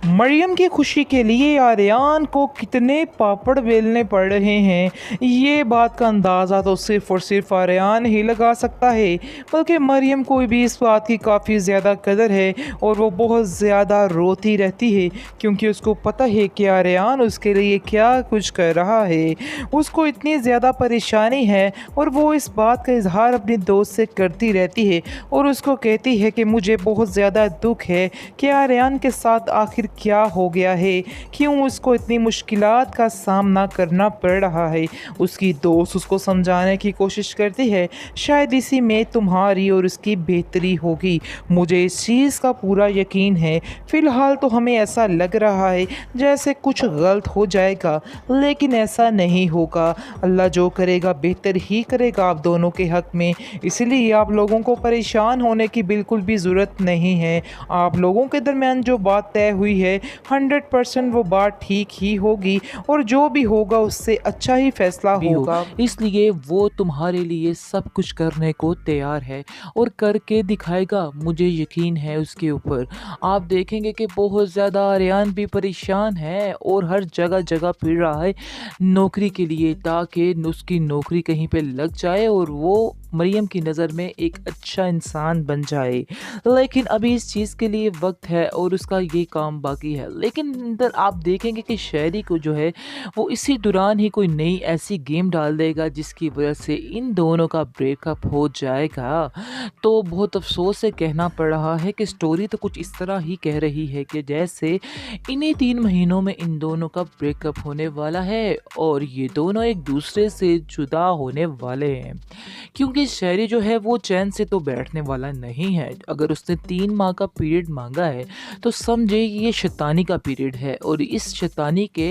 मरियम की खुशी के लिए आर्यन को कितने पापड़ बेलने पड़ रहे हैं, ये बात का अंदाज़ा तो सिर्फ़ और सिर्फ आर्यन ही लगा सकता है। बल्कि मरियम को भी इस बात की काफ़ी ज़्यादा कदर है और वो बहुत ज़्यादा रोती रहती है, क्योंकि उसको पता है कि आर्यन उसके लिए क्या कुछ कर रहा है। उसको इतनी ज़्यादा परेशानी है और वो इस बात का इज़हार अपने दोस्त से करती रहती है और उसको कहती है कि मुझे बहुत ज़्यादा दुःख है कि आर्यन के साथ आखिर क्या हो गया है, क्यों उसको इतनी मुश्किलात का सामना करना पड़ रहा है। उसकी दोस्त उसको समझाने की कोशिश करती है, शायद इसी में तुम्हारी और उसकी बेहतरी होगी। मुझे इस चीज़ का पूरा यकीन है। फ़िलहाल तो हमें ऐसा लग रहा है जैसे कुछ गलत हो जाएगा, लेकिन ऐसा नहीं होगा। अल्लाह जो करेगा बेहतर ही करेगा आप दोनों के हक़ में। इसलिए आप लोगों को परेशान होने की बिल्कुल भी ज़रूरत नहीं है। आप लोगों के दरमियान जो बात तय हुई है 100% वो बात ठीक ही होगी और जो भी होगा उससे अच्छा ही फैसला भी हो, होगा। इसलिए वो तुम्हारे लिए सब कुछ करने को तैयार है और करके दिखाएगा, मुझे यकीन है उसके ऊपर। आप देखेंगे कि बहुत ज़्यादा आर्यन भी परेशान है और हर जगह जगह फिर रहा है नौकरी के लिए, ताकि उसकी नौकरी कहीं पे लग जाए और वो मरियम की नज़र में एक अच्छा इंसान बन जाए। लेकिन अभी इस चीज़ के लिए वक्त है और उसका ये काम बाकी है। लेकिन अंदर आप देखेंगे कि शहरी को जो है वो इसी दौरान ही कोई नई ऐसी गेम डाल देगा जिसकी वजह से इन दोनों का ब्रेकअप हो जाएगा। तो बहुत अफ़सोस से कहना पड़ रहा है कि स्टोरी तो कुछ इस तरह ही कह रही है कि जैसे इन्हीं 3 महीनों में इन दोनों का ब्रेकअप होने वाला है और ये दोनों एक दूसरे से जुदा होने वाले हैं। क्योंकि शहरी जो है वो चैन से तो बैठने वाला नहीं है। अगर उसने 3 माह का पीरियड माँगा है तो समझे ये शैतानी का पीरियड है और इस शैतानी के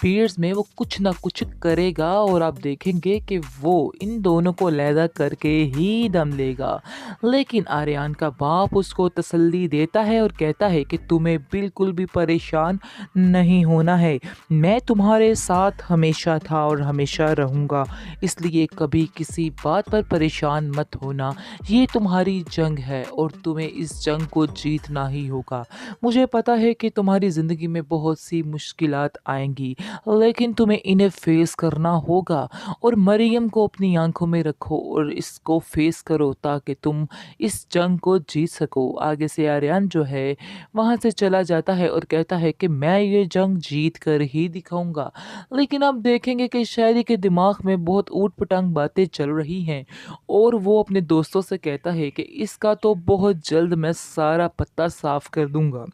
पीरियड्स में वो कुछ ना कुछ करेगा और आप देखेंगे कि वो इन दोनों को अलहदा करके ही दम लेगा। लेकिन आर्यन का बाप उसको तसल्ली देता है और कहता है कि तुम्हें बिल्कुल भी परेशान नहीं होना है, मैं तुम्हारे साथ हमेशा था और हमेशा रहूँगा, इसलिए कभी किसी बात पर परेशान मत होना। ये तुम्हारी जंग है और तुम्हें इस जंग को जीतना ही होगा। मुझे पता है कि तुम्हारी ज़िंदगी में बहुत सी मुश्किलात आएंगी, लेकिन तुम्हें इन्हें फेस करना होगा और मरियम को अपनी आंखों में रखो और इसको फेस करो ताकि तुम इस जंग को जीत सको। आगे से आर्यन जो है वहाँ से चला जाता है और कहता है कि मैं ये जंग जीत कर ही दिखाऊंगा। लेकिन आप देखेंगे कि शायरी के दिमाग में बहुत ऊट पटांग बातें चल रही हैं और वो अपने दोस्तों से कहता है कि इसका तो बहुत जल्द मैं सारा पत्ता साफ कर दूंगा,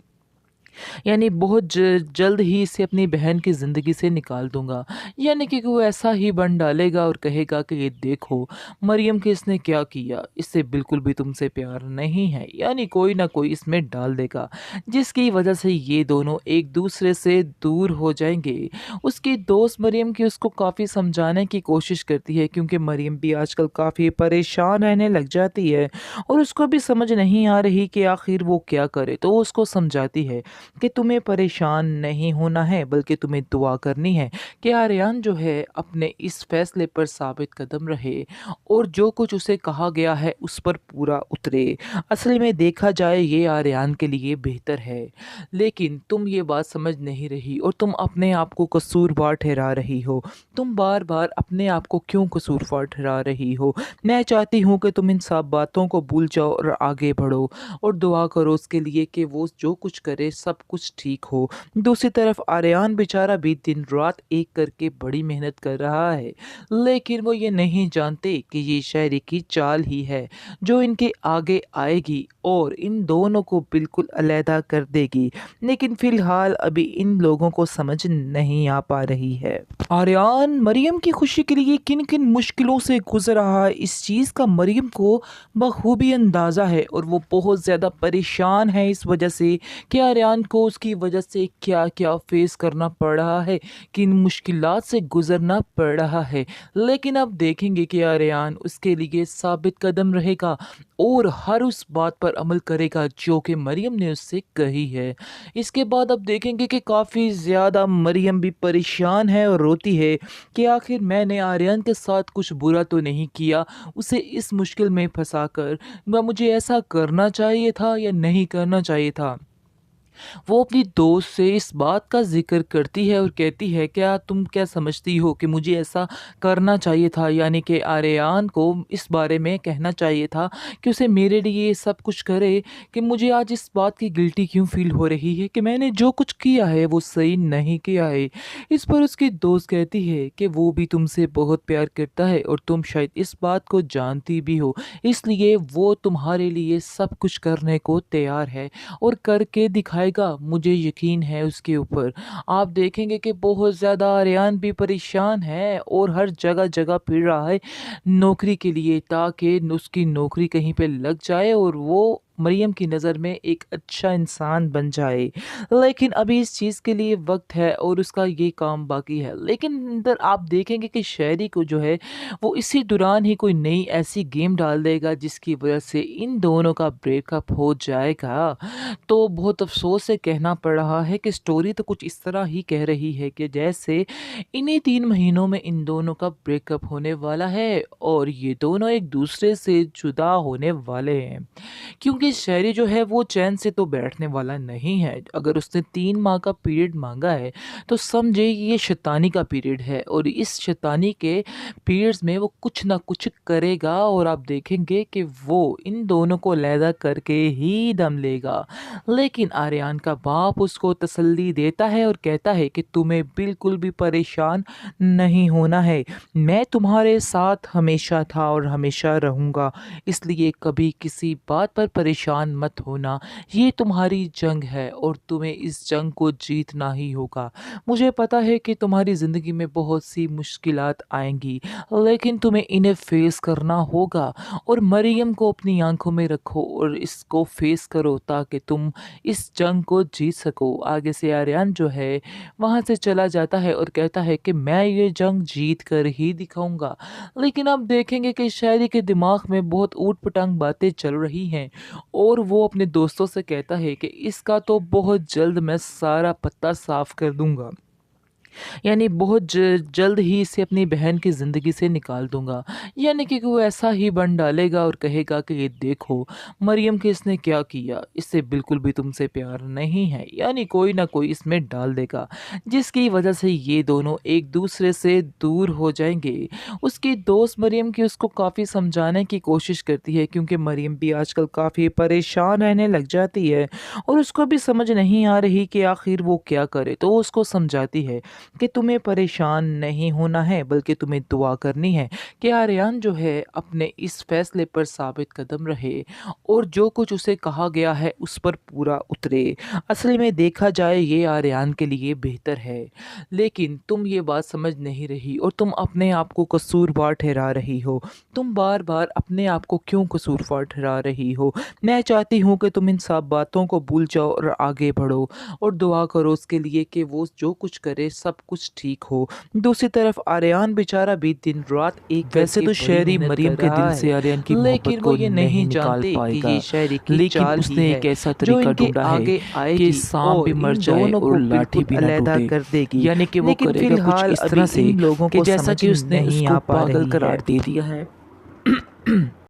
यानी बहुत जल्द ही इसे अपनी बहन की ज़िंदगी से निकाल दूँगा। यानी कि वो ऐसा ही बन डालेगा और कहेगा कि ये देखो मरियम के इसने क्या किया, इससे बिल्कुल भी तुमसे प्यार नहीं है। यानी कोई ना कोई इसमें डाल देगा, जिसकी वजह से ये दोनों एक दूसरे से दूर हो जाएँगे। उसकी दोस्त मरियम की उसको काफ़ी समझाने की कोशिश करती है, क्योंकि मरियम भी आजकल काफ़ी परेशान रहने लग जाती है और उसको भी समझ नहीं आ रही कि आखिर वो क्या करे। तो वो उसको समझाती है कि तुम्हें परेशान नहीं होना है, बल्कि तुम्हें दुआ करनी है कि आर्यन जो है अपने इस फैसले पर साबित कदम रहे और जो कुछ उसे कहा गया है उस पर पूरा उतरे। असल में देखा जाए ये आर्यन के लिए बेहतर है, लेकिन तुम ये बात समझ नहीं रही और तुम अपने आप को कसूरवार ठहरा रही हो। तुम बार बार अपने आप को क्यों कसूरवार ठहरा रही हो? मैं चाहती हूँ कि तुम इन सब बातों को भूल जाओ और आगे बढ़ो और दुआ करो उसके लिए कि वो जो कुछ करे सब कुछ ठीक हो। दूसरी तरफ आर्यन बेचारा भी दिन रात एक करके बड़ी मेहनत कर रहा है, लेकिन वो ये नहीं जानते कि ये शायरी की चाल ही है जो इनके आगे आएगी और इन दोनों को बिल्कुल अलहदा कर देगी। लेकिन फिलहाल अभी इन लोगों को समझ नहीं आ पा रही है। आर्यन मरियम की खुशी के लिए किन किन मुश्किलों से गुजर रहा है, इस चीज़ का मरियम को बखूबी अंदाज़ा है और वो बहुत ज़्यादा परेशान है इस वजह से कि आर्यन को उसकी वजह से क्या-क्या फेस करना पड़ रहा है, किन मुश्किलात से गुज़रना पड़ रहा है। लेकिन अब देखेंगे कि आर्यन उसके लिए साबित कदम रहेगा और हर उस बात पर अमल करेगा जो कि मरियम ने उससे कही है। इसके बाद अब देखेंगे कि काफ़ी ज़्यादा मरियम भी परेशान है और रोती है कि आखिर मैंने आर्यन के साथ कुछ बुरा तो नहीं किया, उसे इस मुश्किल में फँसाकर। मुझे ऐसा करना चाहिए था या नहीं करना चाहिए था? वो अपनी दोस्त से इस बात का ज़िक्र करती है और कहती है, क्या तुम क्या समझती हो कि मुझे ऐसा करना चाहिए था? यानी कि आर्यान को इस बारे में कहना चाहिए था कि उसे मेरे लिए ये सब कुछ करे, कि मुझे आज इस बात की गिल्टी क्यों फ़ील हो रही है कि मैंने जो कुछ किया है वो सही नहीं किया है। इस पर उसकी दोस्त कहती है कि वो भी तुमसे बहुत प्यार करता है और तुम शायद इस बात को जानती भी हो, इसलिए वो तुम्हारे लिए सब कुछ करने को तैयार है और करके दिखाएगा, मुझे यकीन है उसके ऊपर। आप देखेंगे कि बहुत ज़्यादा आर्यन भी परेशान है और हर जगह-जगह फिर रहा है नौकरी के लिए, ताकि उसकी नौकरी कहीं पे लग जाए और वो मरियम की नज़र में एक अच्छा इंसान बन जाए। लेकिन अभी इस चीज़ के लिए वक़्त है और उसका ये काम बाकी है। लेकिन अंदर आप देखेंगे कि शहरी को जो है वो इसी दौरान ही कोई नई ऐसी गेम डाल देगा जिसकी वजह से इन दोनों का ब्रेकअप हो जाएगा। तो बहुत अफ़सोस से कहना पड़ रहा है कि स्टोरी तो कुछ इस तरह ही कह रही है कि जैसे इन्हीं 3 महीनों में इन दोनों का ब्रेकअप होने वाला है और ये दोनों एक दूसरे से जुदा होने वाले हैं। क्योंकि शहरी जो है वो चैन से तो बैठने वाला नहीं है। अगर उसने 3 माह का पीरियड माँगा है तो समझे ये शैतानी का पीरियड है और इस शैतानी के पीरियड्स में वो कुछ ना कुछ करेगा और आप देखेंगे कि वो इन दोनों को अलहदा करके ही दम लेगा। लेकिन आर्यन का बाप उसको तसल्ली देता है और कहता है कि तुम्हें बिल्कुल भी परेशान नहीं होना है। मैं तुम्हारे साथ हमेशा था और हमेशा रहूँगा, इसलिए कभी किसी बात पर परेशान मत होना। ये तुम्हारी जंग है और तुम्हें इस जंग को जीतना ही होगा। मुझे पता है कि तुम्हारी ज़िंदगी में बहुत सी मुश्किलात आएँगी, लेकिन तुम्हें इन्हें फ़ेस करना होगा और मरियम को अपनी आँखों में रखो और इसको फ़ेस करो ताकि तुम इस जंग को जीत सको। आगे से आर्यन जो है वहाँ से चला जाता है और कहता है कि मैं ये जंग जीत कर ही दिखाऊँगा। लेकिन आप देखेंगे कि शायरी के दिमाग में बहुत ऊट-पटांग बातें चल रही हैं और वो अपने दोस्तों से कहता है कि इसका तो बहुत जल्द मैं सारा पत्ता साफ़ कर दूँगा। यानी बहुत जल्द ही इसे अपनी बहन की ज़िंदगी से निकाल दूँगा। यानी कि वो ऐसा ही बन डालेगा और कहेगा कि ये देखो मरियम के इसने क्या किया, इससे बिल्कुल भी तुमसे प्यार नहीं है। यानी कोई ना कोई इसमें डाल देगा, जिसकी वजह से ये दोनों एक दूसरे से दूर हो जाएँगे। उसकी दोस्त मरियम की उसको काफ़ी समझाने की कोशिश करती है, क्योंकि मरियम भी आजकल काफ़ी परेशान रहने लग जाती है और उसको भी समझ नहीं आ रही कि आखिर वो क्या करे। तो वो उसको समझाती है कि तुम्हें परेशान नहीं होना है, बल्कि तुम्हें दुआ करनी है कि आर्यन जो है अपने इस फैसले पर साबित कदम रहे और जो कुछ उसे कहा गया है उस पर पूरा उतरे। असल में देखा जाए ये आर्यन के लिए बेहतर है, लेकिन तुम ये बात समझ नहीं रही और तुम अपने आप को कसूरवार ठहरा रही हो। तुम बार बार अपने आप को क्यों कसूरवार ठहरा रही हो? मैं चाहती हूँ कि तुम इन सब बातों को भूल जाओ और आगे बढ़ो और दुआ करो उसके लिए कि वो जो कुछ करे सब कुछ ठीक हो। दूसरी तरफ आर्यन बेचारा भी दिन रात एक वैसे करके तो बड़ी शहरी मेहनत मरियम कर के रहा दिल से है, आर्यन की लेकिन मोहब्बत वो को ये नहीं नहीं निकाल जानते कि पाएगा। ये शहरी की लेकिन चाल ही उसने है एक ऐसा जो तरीका इनके ढूँढा है आगे कि आएगी सांप भी और मर इन जाए दोनों और को लाठी बिल्कुल भी ना अलहदा टूटे। कर देगी। यानी कि वो लेकिन करेगा कुछ फ़िलहाल इस अभी तरह से इन लोगों कि को जैसा समझ कि उसने नहीं उसको आ पा पागल रही करार है। दे दिया है।